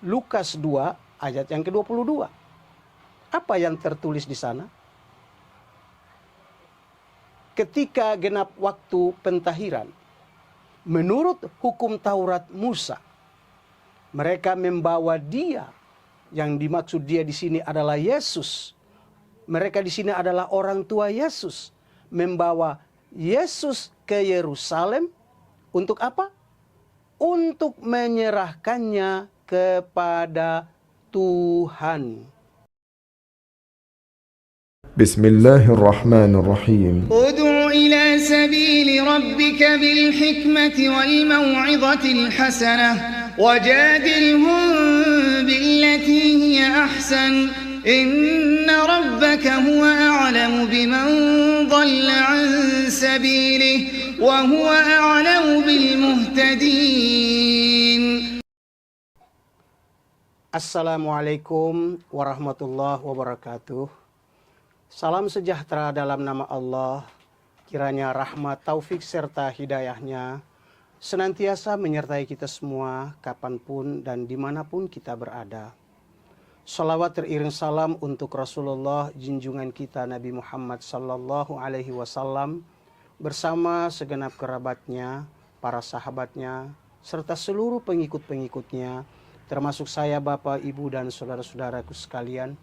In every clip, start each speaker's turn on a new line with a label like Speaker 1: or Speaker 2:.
Speaker 1: Lukas 2 ayat yang ke-22. Apa yang tertulis di sana? Ketika genap waktu pentahiran, menurut hukum Taurat Musa, mereka membawa dia, yang dimaksud dia di sini adalah Yesus. Mereka di sini adalah orang tua Yesus, membawa Yesus ke Yerusalem untuk apa? Untuk menyerahkannya kepada Tuhan.
Speaker 2: Bismillahirrahmanirrahim.
Speaker 3: Ud'u ila sabili rabbika bil hikmati wal maw'idhatil hasanah wajadilhum billati hiya ahsan inna rabbaka huwa a'lamu biman dhalla 'an sabilihi wa huwa a'lamu bil muhtadin.
Speaker 1: Assalamualaikum warahmatullahi wabarakatuh. Salam sejahtera dalam nama Allah. Kiranya rahmat, taufik, serta hidayahnya senantiasa menyertai kita semua kapanpun dan dimanapun kita berada. Salawat teriring salam untuk Rasulullah, junjungan kita Nabi Muhammad sallallahu alaihi wasallam bersama segenap kerabatnya, para sahabatnya, serta seluruh pengikut-pengikutnya, termasuk saya, Bapak, Ibu, dan saudara-saudaraku sekalian.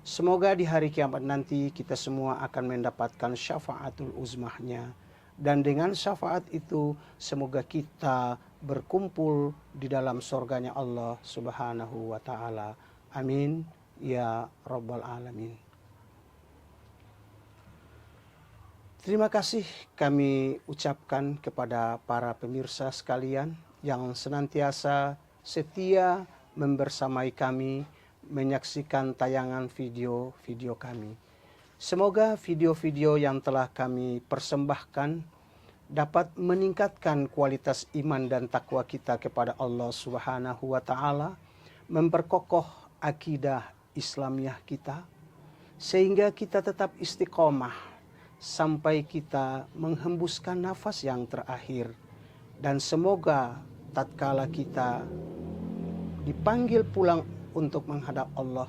Speaker 1: Semoga di hari kiamat nanti kita semua akan mendapatkan syafaatul uzmahnya. Dan dengan syafaat itu semoga kita berkumpul di dalam surganya Allah subhanahu wa ta'ala. Amin. Ya Rabbal Alamin. Terima kasih kami ucapkan kepada para pemirsa sekalian yang senantiasa setia membersamai kami, menyaksikan tayangan video-video kami. Semoga video-video yang telah kami persembahkan dapat meningkatkan kualitas iman dan takwa kita kepada Allah Subhanahu wa taala, memperkokoh akidah Islamiah kita sehingga kita tetap istiqomah sampai kita menghembuskan nafas yang terakhir, dan semoga tatkala kita dipanggil pulang untuk menghadap Allah,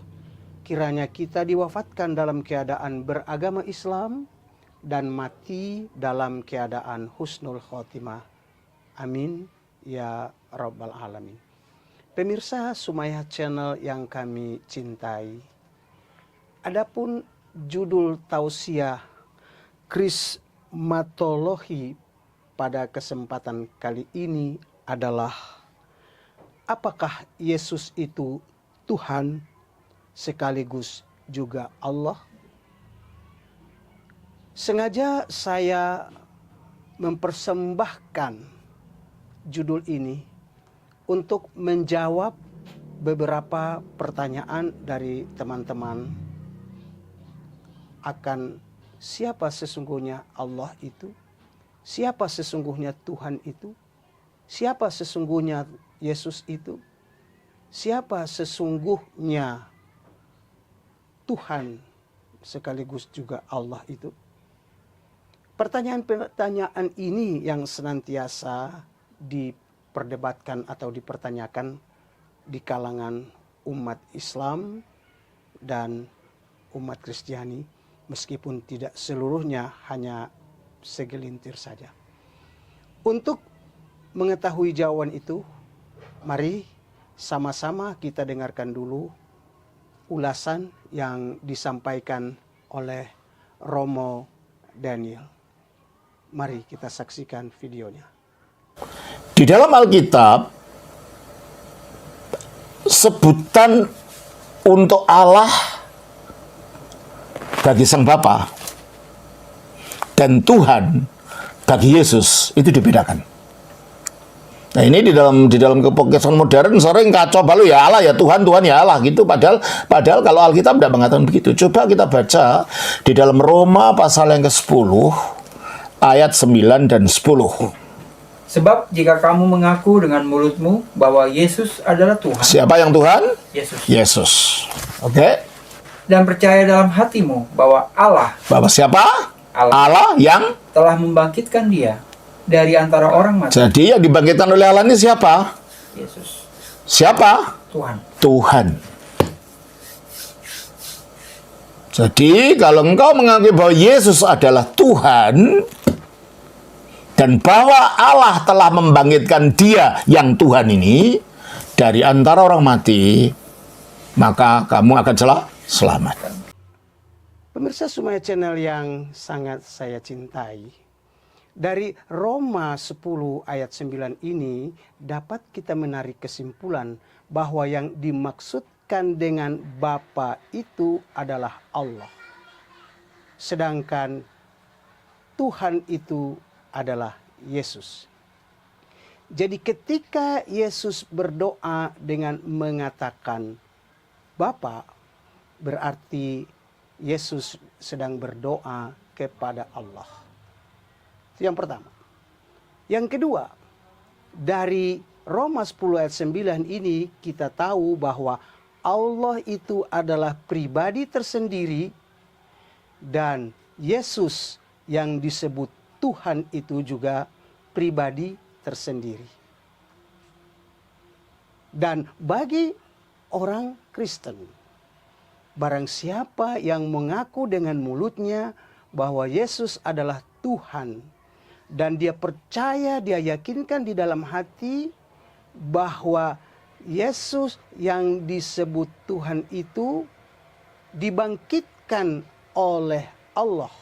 Speaker 1: kiranya kita diwafatkan dalam keadaan beragama Islam dan mati dalam keadaan husnul khotimah. Amin ya Rabbal Alamin. Pemirsa Sumayah Channel yang kami cintai, adapun judul tausiah krismatologi pada kesempatan kali ini adalah, apakah Yesus itu Tuhan sekaligus juga Allah? Sengaja saya mempersembahkan judul ini untuk menjawab beberapa pertanyaan dari teman-teman akan siapa sesungguhnya Allah itu, siapa sesungguhnya Tuhan itu, siapa sesungguhnya Yesus itu, siapa sesungguhnya Tuhan sekaligus juga Allah itu. Pertanyaan-pertanyaan ini yang senantiasa diperdebatkan atau dipertanyakan di kalangan umat Islam dan umat Kristiani, meskipun tidak seluruhnya, hanya segelintir saja. Untuk mengetahui jawaban itu, mari sama-sama kita dengarkan dulu ulasan yang disampaikan oleh Romo Daniel. Mari kita saksikan videonya.
Speaker 4: Di dalam Alkitab, sebutan untuk Allah bagi Sang Bapa dan Tuhan bagi Yesus itu dibedakan. Nah, ini di dalam kepokesan modern sering kacau balau, ya Allah ya Tuhan, Tuhan ya Allah gitu. Padahal kalau Alkitab tidak mengatakan begitu. Coba kita baca di dalam Roma pasal yang ke-10 ayat 9 dan 10.
Speaker 5: Sebab jika kamu mengaku dengan mulutmu bahwa Yesus adalah Tuhan.
Speaker 4: Siapa yang Tuhan?
Speaker 5: Yesus.
Speaker 4: Yesus. Oke.
Speaker 5: Dan percaya dalam hatimu bahwa Allah.
Speaker 4: Bahwa siapa? Allah yang
Speaker 5: telah membangkitkan dia dari antara orang mati.
Speaker 4: Jadi yang dibangkitkan oleh Allah ini siapa?
Speaker 5: Yesus.
Speaker 4: Siapa?
Speaker 5: Tuhan.
Speaker 4: Tuhan. Jadi kalau engkau mengakui bahwa Yesus adalah Tuhan dan bahwa Allah telah membangkitkan Dia yang Tuhan ini dari antara orang mati, maka kamu akan selamat.
Speaker 1: Pemirsa Sumaya Channel yang sangat saya cintai, dari Roma 10 ayat 9 ini dapat kita menarik kesimpulan bahwa yang dimaksudkan dengan Bapa itu adalah Allah. Sedangkan Tuhan itu adalah Yesus. Jadi ketika Yesus berdoa dengan mengatakan Bapa, berarti Yesus sedang berdoa kepada Allah. Itu yang pertama. Yang kedua, dari Roma 10 ayat 9 ini kita tahu bahwa Allah itu adalah pribadi tersendiri dan Yesus yang disebut Tuhan itu juga pribadi tersendiri. Dan bagi orang Kristen, barang siapa yang mengaku dengan mulutnya bahwa Yesus adalah Tuhan dan dia percaya, dia yakinkan di dalam hati bahwa Yesus yang disebut Tuhan itu dibangkitkan oleh Allah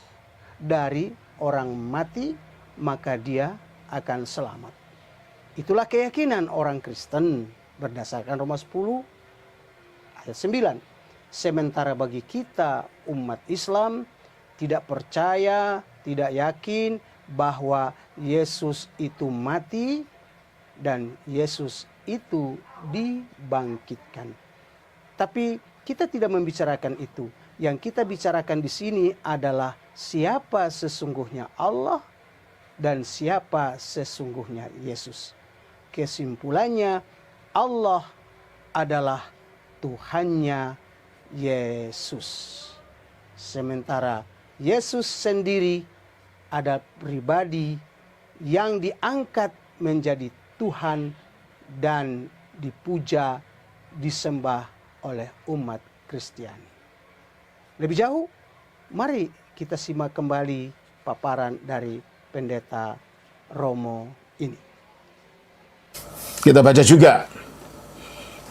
Speaker 1: dari orang mati, maka dia akan selamat. Itulah keyakinan orang Kristen berdasarkan Roma 10 ayat 9. Sementara bagi kita umat Islam tidak percaya, tidak yakin bahwa Yesus itu mati dan Yesus itu dibangkitkan. Tapi kita tidak membicarakan itu. Yang kita bicarakan di sini adalah siapa sesungguhnya Allah dan siapa sesungguhnya Yesus. Kesimpulannya, Allah adalah Tuhannya Yesus. Sementara Yesus sendiri ada pribadi yang diangkat menjadi Tuhan dan dipuja, disembah oleh umat Kristiani. Lebih jauh, mari kita simak kembali paparan dari Pendeta Romo ini.
Speaker 4: Kita baca juga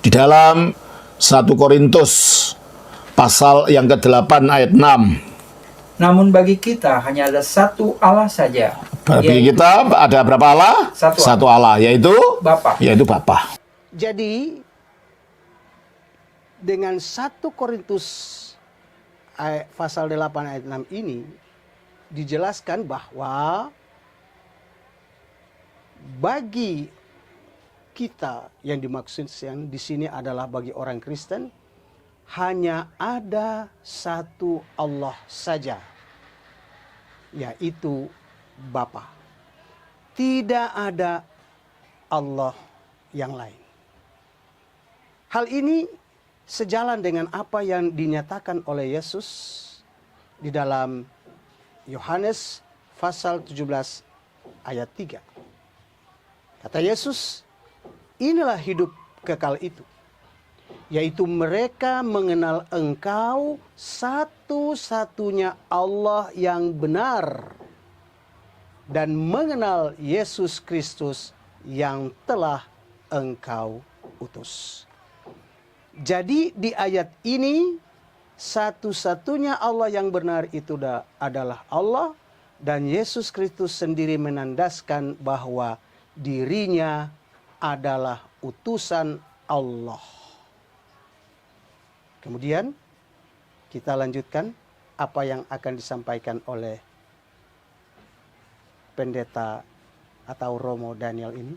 Speaker 4: di dalam 1 Korintus pasal yang ke-8 ayat 6.
Speaker 5: Namun bagi kita hanya ada satu Allah saja.
Speaker 4: Bagi kita ada berapa Allah? Satu Allah, yaitu
Speaker 5: Bapa.
Speaker 4: Yaitu Bapa.
Speaker 1: Jadi dengan 1 Korintus pasal 8 ayat 6 ini dijelaskan bahwa bagi kita yang dimaksud yang di sini adalah bagi orang Kristen hanya ada satu Allah saja, yaitu Bapa. Tidak ada Allah yang lain. Hal ini sejalan dengan apa yang dinyatakan oleh Yesus di dalam Yohanes pasal 17 ayat 3. Kata Yesus, inilah hidup kekal itu, yaitu mereka mengenal Engkau satu-satunya Allah yang benar dan mengenal Yesus Kristus yang telah Engkau utus. Jadi di ayat ini satu-satunya Allah yang benar itu adalah Allah, dan Yesus Kristus sendiri menandaskan bahwa dirinya adalah utusan Allah. Kemudian kita lanjutkan apa yang akan disampaikan oleh pendeta atau Romo Daniel ini.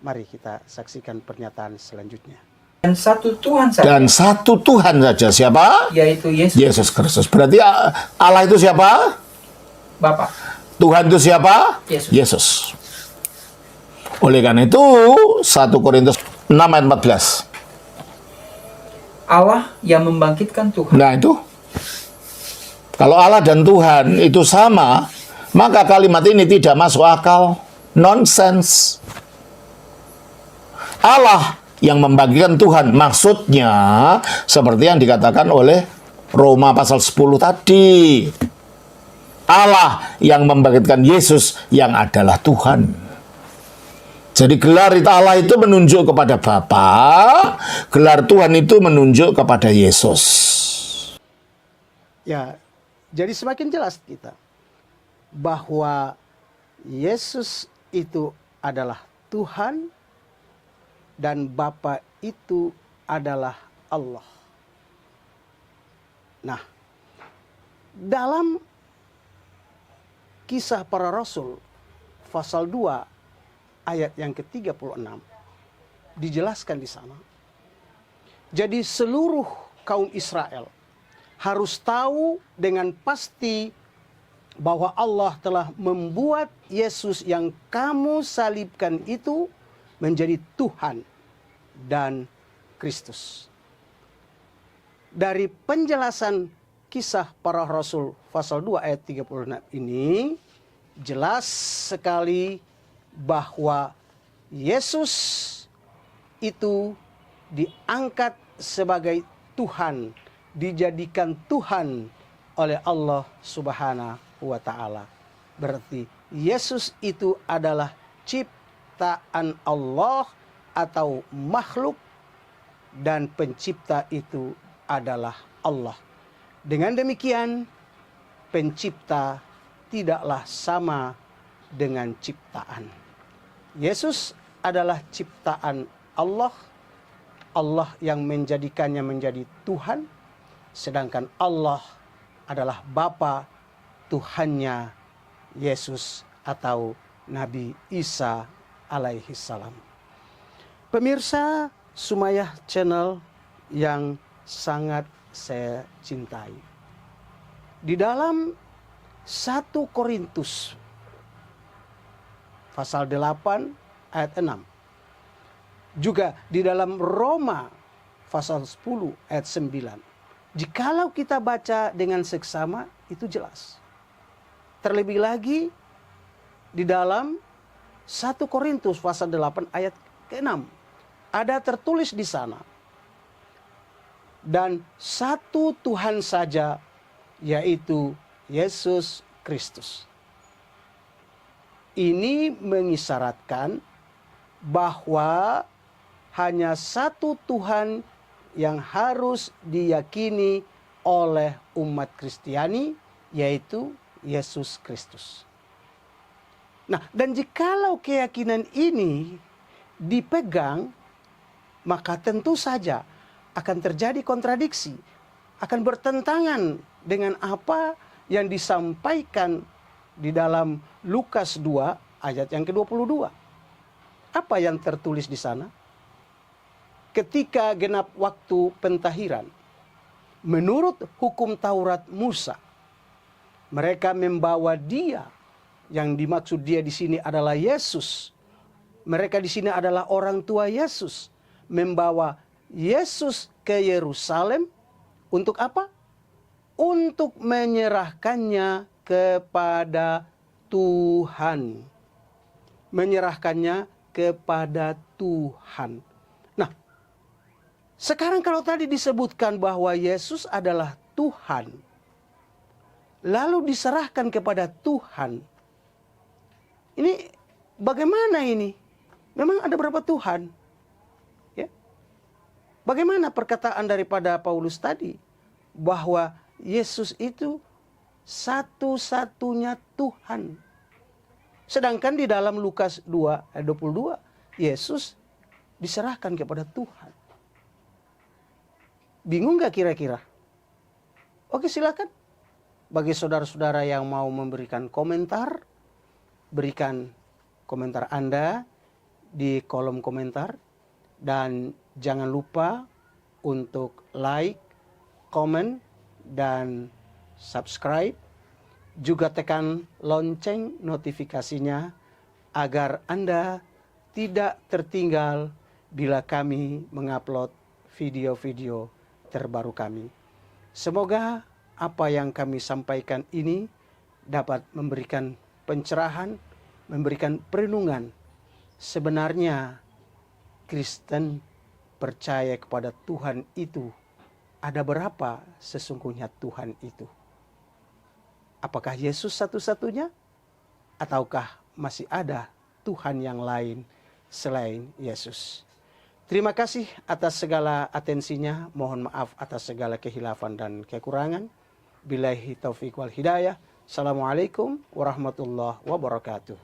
Speaker 1: Mari kita saksikan pernyataan selanjutnya.
Speaker 5: Dan satu Tuhan saja.
Speaker 4: Dan satu Tuhan saja, siapa?
Speaker 5: Yaitu Yesus.
Speaker 4: Yesus Kristus. Berarti Allah itu siapa?
Speaker 5: Bapa.
Speaker 4: Tuhan itu siapa?
Speaker 5: Yesus.
Speaker 4: Yesus. Oleh karena itu 1 Korintus 6 ayat 14.
Speaker 5: Allah yang membangkitkan Tuhan.
Speaker 4: Nah itu, kalau Allah dan Tuhan itu sama, maka kalimat ini tidak masuk akal, nonsense. Allah yang membagikan Tuhan. Maksudnya seperti yang dikatakan oleh Roma pasal 10 tadi. Allah yang membangkitkan Yesus yang adalah Tuhan. Jadi gelar Allah itu menunjuk kepada Bapa, gelar Tuhan itu menunjuk kepada Yesus.
Speaker 1: Ya, jadi semakin jelas kita bahwa Yesus itu adalah Tuhan dan Bapa itu adalah Allah. Nah, dalam Kisah Para Rasul pasal 2 ayat yang ke-36 dijelaskan di sana. Jadi seluruh kaum Israel harus tahu dengan pasti bahwa Allah telah membuat Yesus yang kamu salibkan itu menjadi Tuhan dan Kristus. Dari penjelasan Kisah Para Rasul pasal 2 ayat 36 ini jelas sekali bahwa Yesus itu diangkat sebagai Tuhan, dijadikan Tuhan oleh Allah Subhanahu wa taala. Berarti Yesus itu adalah ciptaan Allah atau makhluk dan pencipta itu adalah Allah. Dengan demikian, pencipta tidaklah sama dengan ciptaan. Yesus adalah ciptaan Allah, Allah yang menjadikannya menjadi Tuhan, sedangkan Allah adalah Bapa Tuhannya Yesus atau Nabi Isa alaihi salam. Pemirsa Sumayah Channel yang sangat saya cintai. Di dalam 1 Korintus pasal 8 ayat 6. Juga di dalam Roma pasal 10 ayat 9. Jikalau kita baca dengan seksama itu jelas. Terlebih lagi di dalam 1 Korintus pasal 8 ayat ke-6. Ada tertulis di sana. Dan satu Tuhan saja, yaitu Yesus Kristus. Ini mengisyaratkan bahwa hanya satu Tuhan yang harus diyakini oleh umat Kristiani, yaitu Yesus Kristus. Nah, dan jikalau keyakinan ini dipegang, maka tentu saja akan terjadi kontradiksi, akan bertentangan dengan apa yang disampaikan di dalam Lukas 2 ayat yang ke-22. Apa yang tertulis di sana? Ketika genap waktu pentahiran, menurut hukum Taurat Musa, mereka membawa dia, yang dimaksud dia di sini adalah Yesus. Mereka di sini adalah orang tua Yesus, membawa Yesus ke Yerusalem untuk apa? Untuk menyerahkannya kepada Tuhan. Menyerahkannya kepada Tuhan. Nah, sekarang kalau tadi disebutkan bahwa Yesus adalah Tuhan, lalu diserahkan kepada Tuhan. Ini bagaimana ini? Memang ada berapa Tuhan? Ya. Bagaimana perkataan daripada Paulus tadi bahwa Yesus itu satu-satunya Tuhan. Sedangkan di dalam Lukas 2 ayat 22, Yesus diserahkan kepada Tuhan. Bingung gak kira-kira? Oke, silakan. Bagi saudara-saudara yang mau memberikan komentar, berikan komentar Anda di kolom komentar. Dan jangan lupa untuk like, komen, dan subscribe. Juga tekan lonceng notifikasinya agar Anda tidak tertinggal bila kami mengupload video-video terbaru kami. Semoga apa yang kami sampaikan ini dapat memberikan pencerahan, memberikan perenungan. Sebenarnya Kristen percaya kepada Tuhan itu, ada berapa sesungguhnya Tuhan itu? Apakah Yesus satu-satunya? Ataukah masih ada Tuhan yang lain selain Yesus? Terima kasih atas segala atensinya. Mohon maaf atas segala kehilafan dan kekurangan. Billahi taufiq wal hidayah. Assalamualaikum warahmatullahi wabarakatuh.